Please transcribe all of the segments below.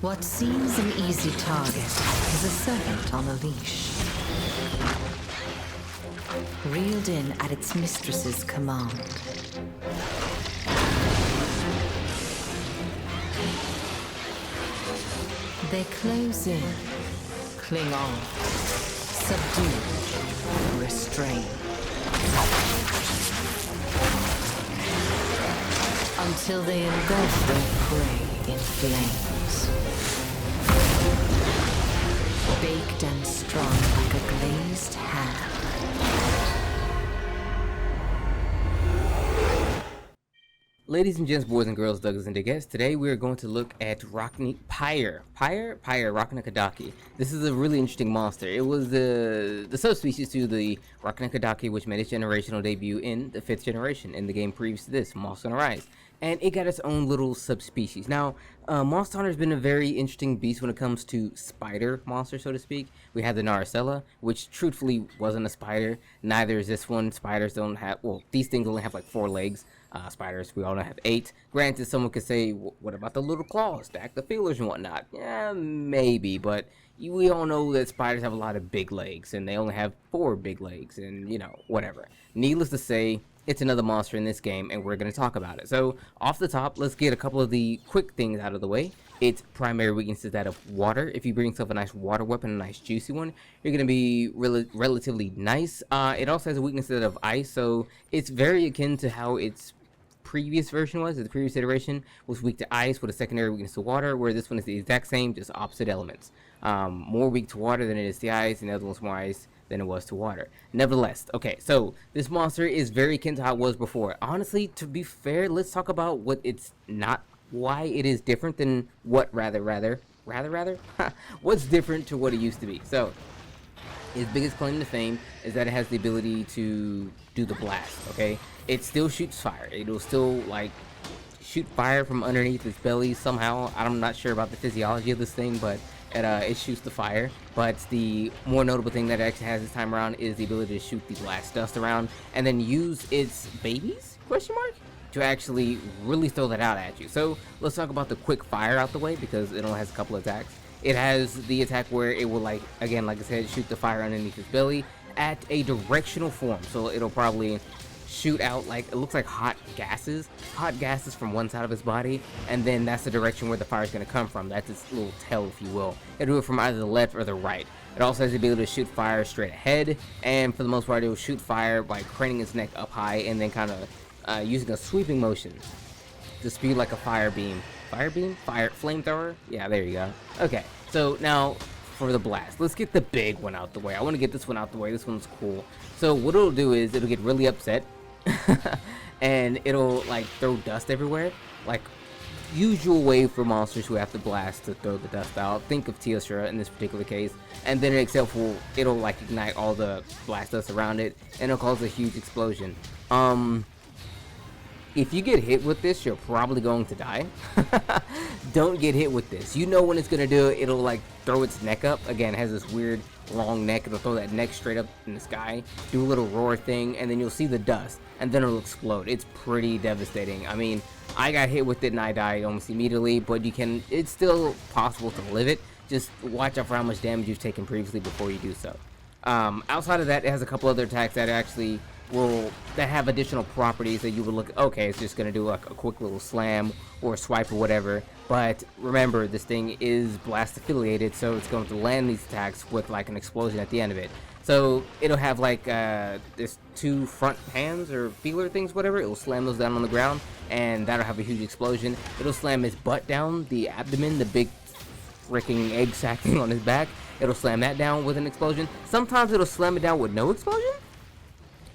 What seems an easy target is a serpent on a leash. Reeled in at its mistress's command. They close in, cling on, subdue, restrain. Until they engulf their prey in flames. Baked and strung like a glazed ham. Ladies and gents, boys and girls, Douglas and Diggets, today we are going to look at Pyre, Rakna-Kadaki. This is a really interesting monster. It was the subspecies to the Rakna-Kadaki, which made its generational debut in the 5th generation, in the game previous to this, Monster Hunter Rise. And it got its own little subspecies. Now, Monster Hunter has been a very interesting beast when it comes to spider monsters, so to speak. We had the Narcella, which truthfully wasn't a spider. Neither is this one. Spiders don't have, well, these things only have like 4 legs. Spiders, we all know, have 8. Granted, someone could say, what about the little claws, stack the feelers and whatnot? Yeah, maybe, but we all know that spiders have a lot of big legs, and they only have 4 big legs, and, you know, whatever. Needless to say, it's another monster in this game, and we're going to talk about it. So, off the top, let's get a couple of the quick things out of the way. Its primary weakness is that of water. If you bring yourself a nice water weapon, a nice juicy one, you're going to be relatively nice. It also has a weakness that of ice, so it's very akin to how its previous version was. The previous iteration was weak to ice with a secondary weakness to water, where this one is the exact same, just opposite elements. More weak to water than it is to ice, and the other one's more ice than it was to water. Nevertheless, okay, so this monster is very akin to how it was before. Honestly, to be fair, let's talk about what it's not, why it is different than what what's different to what it used to be. So, its biggest claim to fame is that it has the ability to do the blast, okay? It still shoots fire. It'll still, like, shoot fire from underneath its belly somehow. I'm not sure about the physiology of this thing, but it shoots the fire. But the more notable thing that it actually has this time around is the ability to shoot the blast dust around and then use its babies, question mark, to actually really throw that out at you. So let's talk about the quick fire out the way, because it only has a couple of attacks. It has the attack where it will, like, again, like I said, shoot the fire underneath its belly at a directional form. So it'll probably shoot out, like, it looks like hot gases from one side of his body, and then that's the direction where the fire is going to come from. That's its little tail, if you will. It'll do it from either the left or the right. It also has the ability to shoot fire straight ahead, and for the most part, it will shoot fire by craning its neck up high and then kind of using a sweeping motion to speed like a fire beam. Flamethrower? Yeah, there you go. Okay, so now for the blast, let's get the big one out the way. I want to get this one out the way. This one's cool. So what it'll do is it'll get really upset and it'll, like, throw dust everywhere, like usual way for monsters who have to blast to throw the dust out. Think of Teostra in this particular case, and then it'll like ignite all the blast dust around it, and it'll cause a huge explosion. If you get hit with this, you're probably going to die. Don't get hit with this. You know when it's going to do it, it'll, like, throw its neck up. Again, it has this weird long neck. It'll throw that neck straight up in the sky, do a little roar thing, and then you'll see the dust, and then it'll explode. It's pretty devastating. I mean, I got hit with it and I died almost immediately, but it's still possible to live it. Just watch out for how much damage you've taken previously before you do so. Outside of that, it has a couple other attacks that actually that have additional properties that you would look, okay, it's just going to do like a quick little slam or swipe or whatever. But remember, this thing is blast affiliated, so it's going to land these attacks with like an explosion at the end of it. So it'll have like this 2 front hands or feeler things, whatever. It'll slam those down on the ground, and that'll have a huge explosion. It'll slam his butt down, the abdomen, the big freaking egg sack thing on his back. It'll slam that down with an explosion. Sometimes it'll slam it down with no explosion,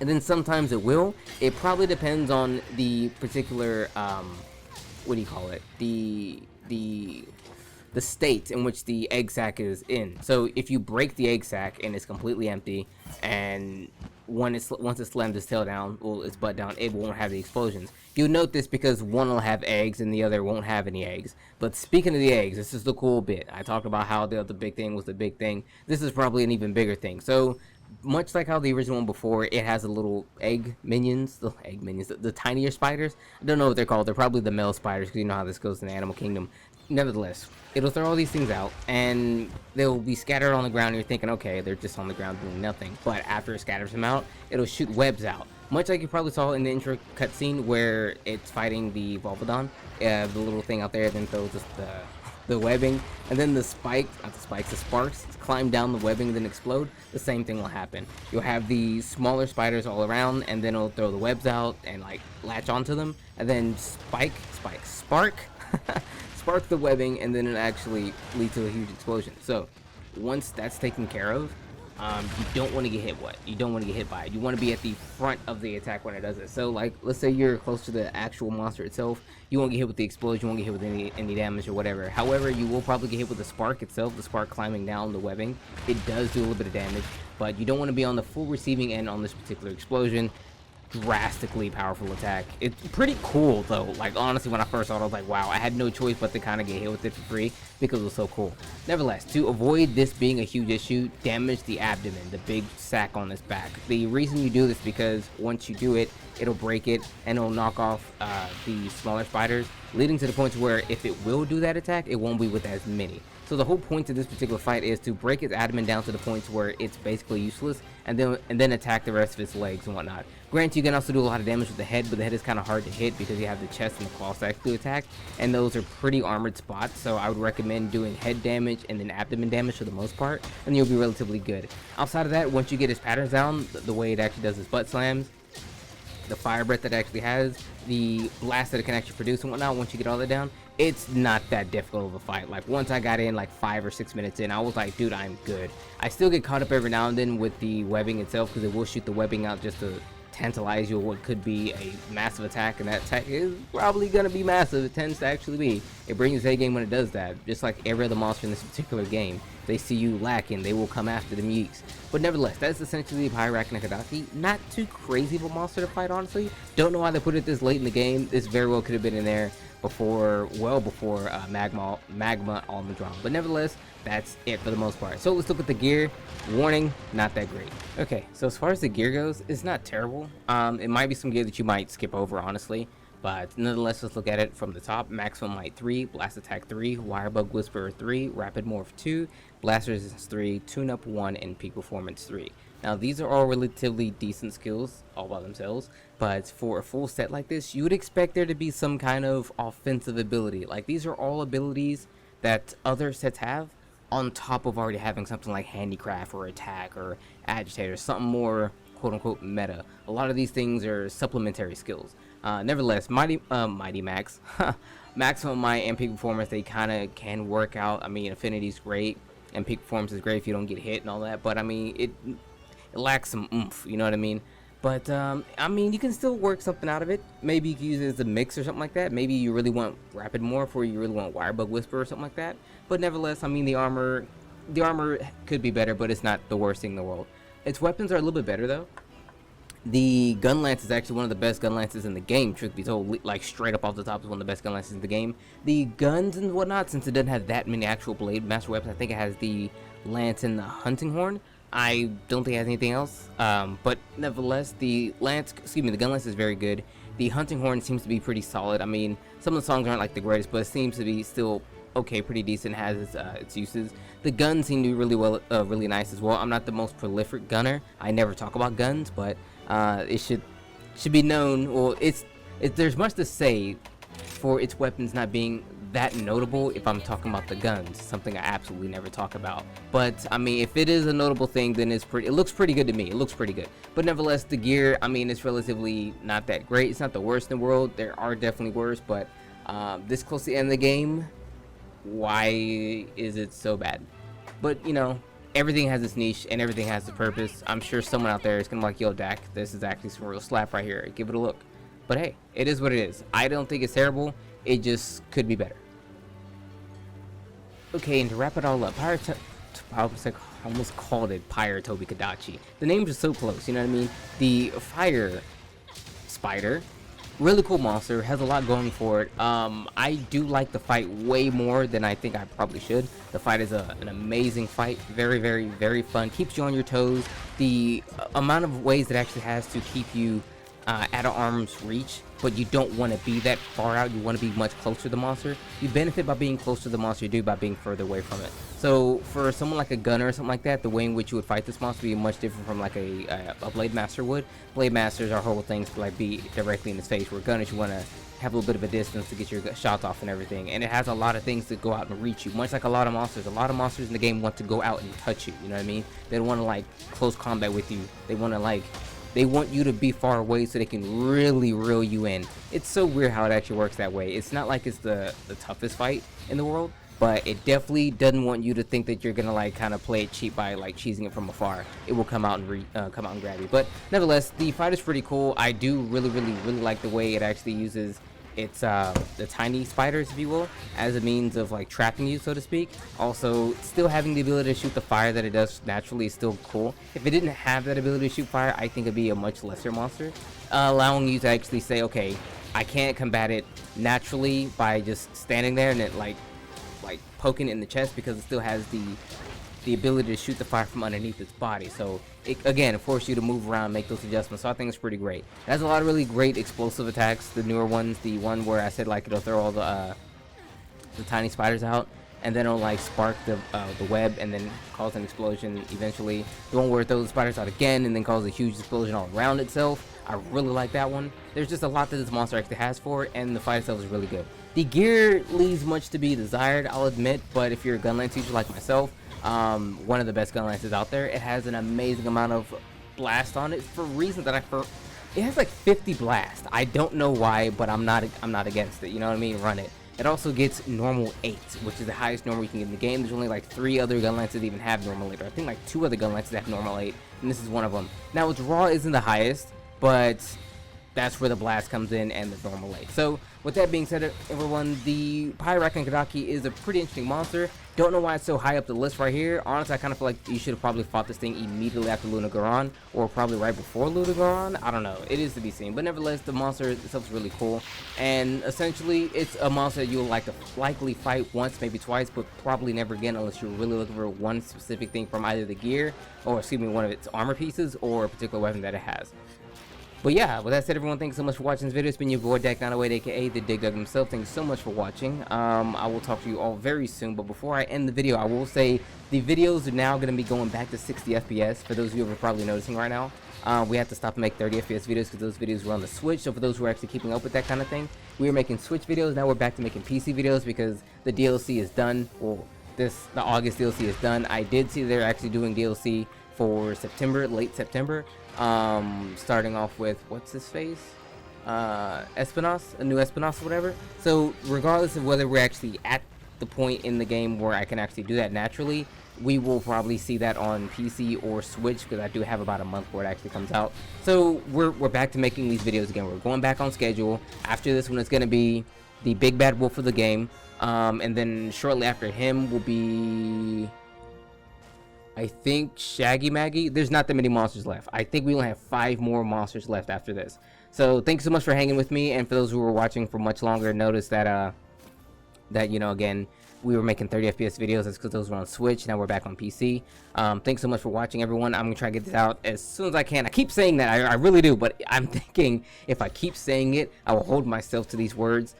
and then sometimes it will. It probably depends on the particular what do you call it, the state in which the egg sac is in. So if you break the egg sac and it's completely empty, and once it slams its tail down, well, its butt down, it won't have the explosions. You'll note this because one will have eggs and the other won't have any eggs. But speaking of the eggs, this is the cool bit. I talked about how the other big thing was the big thing. This is probably an even bigger thing. So much like how the original one before, it has a little egg minions, the tinier spiders. I don't know what they're called. They're probably the male spiders, because you know how this goes in the animal kingdom. nevertheless, it'll throw all these things out, and they'll be scattered on the ground, and you're thinking, okay, they're just on the ground doing nothing. But after it scatters them out, it'll shoot webs out. Much like you probably saw in the intro cutscene where it's fighting the Volvodon, the little thing out there, then throws the webbing, and then the sparks climb down the webbing and then explode. The same thing will happen. You'll have the smaller spiders all around, and then it'll throw the webs out and like latch onto them, and then spark spark the webbing, and then it actually lead to a huge explosion. So once that's taken care of, you don't want to get hit. You don't want to get hit by it. You want to be at the front of the attack when it does it. So like, let's say you're close to the actual monster itself, you won't get hit with the explosion, you won't get hit with any damage or whatever. However, you will probably get hit with the spark itself, the spark climbing down the webbing. It does do a little bit of damage, but you don't want to be on the full receiving end on this particular explosion. Drastically powerful attack. It's pretty cool though. Like, honestly, when I first saw it, I was like, wow, I had no choice but to kind of get hit with it for free because it was so cool. Nevertheless, to avoid this being a huge issue, damage the abdomen, the big sack on this back. The reason you do this because once you do it, it'll break it and it'll knock off the smaller spiders, leading to the point where if it will do that attack, it won't be with as many. So the whole point of this particular fight is to break its abdomen down to the point where it's basically useless, and then attack the rest of its legs and whatnot. Granted, you can also do a lot of damage with the head, but the head is kind of hard to hit because you have the chest and the claw stacks to attack, and those are pretty armored spots. So I would recommend doing head damage and then abdomen damage for the most part, and you'll be relatively good. Outside of that, once you get his patterns down, the way it actually does his butt slams, the fire breath that it actually has, the blast that it can actually produce and whatnot, once you get all that down, it's not that difficult of a fight. Like, once I got in like 5 or 6 minutes in, I was like, dude, I'm good. I still get caught up every now and then with the webbing itself because it will shoot the webbing out just to tantalize you with what could be a massive attack, and that attack is probably gonna be massive. It tends to actually be. It brings a game when it does that, just like every other monster in this particular game. If they see you lacking, they will come after the yeeks. But nevertheless, that's essentially Pyre Rakna-Kadaki. Not too crazy of a monster to fight, honestly. Don't know why they put it this late in the game. This very well could have been in there before, well before Magma Almudron. But nevertheless, that's it for the most part. So let's look at the gear. Warning, not that great. Okay, so as far as the gear goes, it's not terrible. It might be some gear that you might skip over, honestly. But nonetheless, let's look at it from the top. Maximum Might 3, Blast Attack 3, Wirebug Whisperer 3, Rapid Morph 2, Blast Resistance 3, Tune Up 1, and Peak Performance 3. Now, these are all relatively decent skills all by themselves, but for a full set like this, you would expect there to be some kind of offensive ability. Like, these are all abilities that other sets have on top of already having something like Handicraft or Attack or Agitator, something more quote-unquote meta. A lot of these things are supplementary skills. Nevertheless, Mighty Max, Maximum Might and Peak Performance, they kind of can work out. I mean, Affinity's great, and Peak Performance is great if you don't get hit and all that, but I mean, it lacks some oomph, you know what I mean? But, I mean, you can still work something out of it. Maybe you can use it as a mix or something like that. Maybe you really want Rapid Morph, or you really want Wirebug Whisper or something like that. But nevertheless, I mean, the armor could be better, but it's not the worst thing in the world. Its weapons are a little bit better, though. The gun lance is actually one of the best gun lances in the game, truth be told. Like, straight up off the top, is one of the best gun lances in the game. The guns and whatnot, since it doesn't have that many actual blade master weapons, I think it has the lance and the hunting horn. I don't think it has anything else. But nevertheless, the gun lance is very good. The hunting horn seems to be pretty solid. I mean, some of the songs aren't like the greatest, but it seems to be still okay, pretty decent, has its uses. The guns seem to be really nice as well. I'm not the most prolific gunner. I never talk about guns, but it should be known. Well, there's much to say for its weapons not being that notable if I'm talking about the guns, something I absolutely never talk about. But I mean, if it is a notable thing, then it looks pretty good to me. It looks pretty good. But nevertheless, the gear, I mean, it's relatively not that great. It's not the worst in the world. There are definitely worse, but this close to the end of the game, why is it so bad? But you know, everything has its niche and everything has its purpose. I'm sure someone out there is gonna be like, yo, Dak, this is actually some real slap right here. Give it a look. But hey, it is what it is. I don't think it's terrible. It just could be better. Okay, and to wrap it all up, I almost called it Pyre Rakna-Kadaki. The names are so close, you know what I mean? The fire spider, really cool monster, has a lot going for it. I do like the fight way more than I think I probably should. The fight is an amazing fight, very, very, very fun, keeps you on your toes. The amount of ways it actually has to keep you at arm's reach, but you don't want to be that far out. You want to be much closer to the monster. You benefit by being close to the monster, you do by being further away from it. So for someone like a gunner or something like that, the way in which you would fight this monster would be much different from like a blade master would. Blade masters are whole things to like be directly in his face, where gunners you want to have a little bit of a distance to get your shots off and everything, and it has a lot of things to go out and reach you, much like a lot of monsters. A lot of monsters in the game want to go out and touch you, you know what I mean? They don't want to like close combat with you. They want to like, they want you to be far away so they can really reel you in. It's so weird how it actually works that way. It's not like it's the toughest fight in the world, but it definitely doesn't want you to think that you're gonna like kind of play it cheap by like cheesing it from afar. It will come out and grab you. But nevertheless, the fight is pretty cool. I do really like the way it actually uses its the tiny spiders, if you will, as a means of like trapping you, so to speak. Also, still having the ability to shoot the fire that it does naturally is still cool. If it didn't have that ability to shoot fire, I think it'd be a much lesser monster, allowing you to actually say, okay, I can't combat it naturally by just standing there and it like poking it in the chest, because it still has the ability to shoot the fire from underneath its body. So it again forces you to move around, make those adjustments. So I think it's pretty great. It has a lot of really great explosive attacks. The newer ones, the one where I said like it'll throw all the tiny spiders out, and then it'll like spark the web and then cause an explosion eventually. The one where it throws the spiders out again and then causes a huge explosion all around itself. I really like that one. There's just a lot that this monster actually has for it, and the fight itself is really good. The gear leaves much to be desired, I'll admit, but if you're a gun lance user like myself, one of the best gun lances out there. It has an amazing amount of blast on it for reasons that it has like 50 blast. I don't know why, but I'm not against it, you know what I mean? Run it. It also gets normal 8, which is the highest normal you can get in the game. There's only like 3 other gun lances that even have normal 8, or I think like 2 other gun lances that have normal 8, and this is one of them. Now its raw isn't the highest, but that's where the blast comes in and the normal 8. So with that being said, everyone, the Pyre Rakna-Kadaki is a pretty interesting monster. Don't know why it's so high up the list right here. Honestly, I kind of feel like you should have probably fought this thing immediately after Luna-Garon, or probably right before Luna-Garon. I don't know. It is to be seen. But nevertheless, the monster itself is really cool. And essentially, it's a monster that you'll like to likely fight once, maybe twice, but probably never again unless you're really looking for one specific thing from either the gear, or excuse me, one of its armor pieces, or a particular weapon that it has. But yeah, with that said, everyone, thanks so much for watching this video. It's been your boy Dak908, aka the Dig Dug himself. Thank you so much for watching. I will talk to you all very soon, but before I end the video, I will say the videos are now going to be going back to 60 FPS. For those of you who are probably noticing right now, we have to stop and make 30 FPS videos because those videos were on the Switch. So for those who are actually keeping up with that kind of thing, we were making Switch videos. Now we're back to making PC videos because the DLC is done. Well, the August DLC is done. I did see they're actually doing DLC for September, late September. Starting off with what's his face, Espinos, a new Espinos or whatever. So regardless of whether we're actually at the point in the game where I can actually do that naturally, we will probably see that on PC or Switch, because I do have about a month before it actually comes out. So we're back to making these videos again. We're going back on schedule. After this one, it's going to be the big bad wolf of the game, and then shortly after him will be, I think, Shaggy Maggie. There's not that many monsters left. I think we only have 5 more monsters left after this. So thanks so much for hanging with me, and for those who were watching for much longer, notice that you know, again, we were making 30 FPS videos. That's because those were on Switch. Now we're back on PC. Thanks so much for watching, everyone. I'm gonna try to get this out as soon as I can. I keep saying that, I really do, but I'm thinking if I keep saying it, I will hold myself to these words.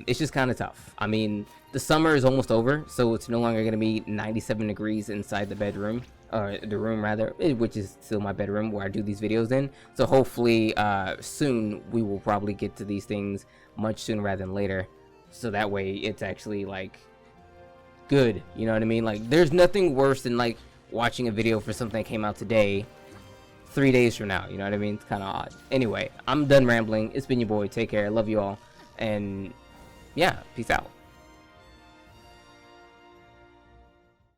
It's just kind of tough. I mean, the summer is almost over, so it's no longer going to be 97 degrees inside the bedroom, or the room rather, which is still my bedroom where I do these videos in. So hopefully soon we will probably get to these things much sooner rather than later, so that way it's actually like good, you know what I mean? Like, there's nothing worse than like watching a video for something that came out today 3 days from now, you know what I mean? It's kind of odd. Anyway, I'm done rambling. It's been your boy. Take care. Love you all. And yeah, peace out.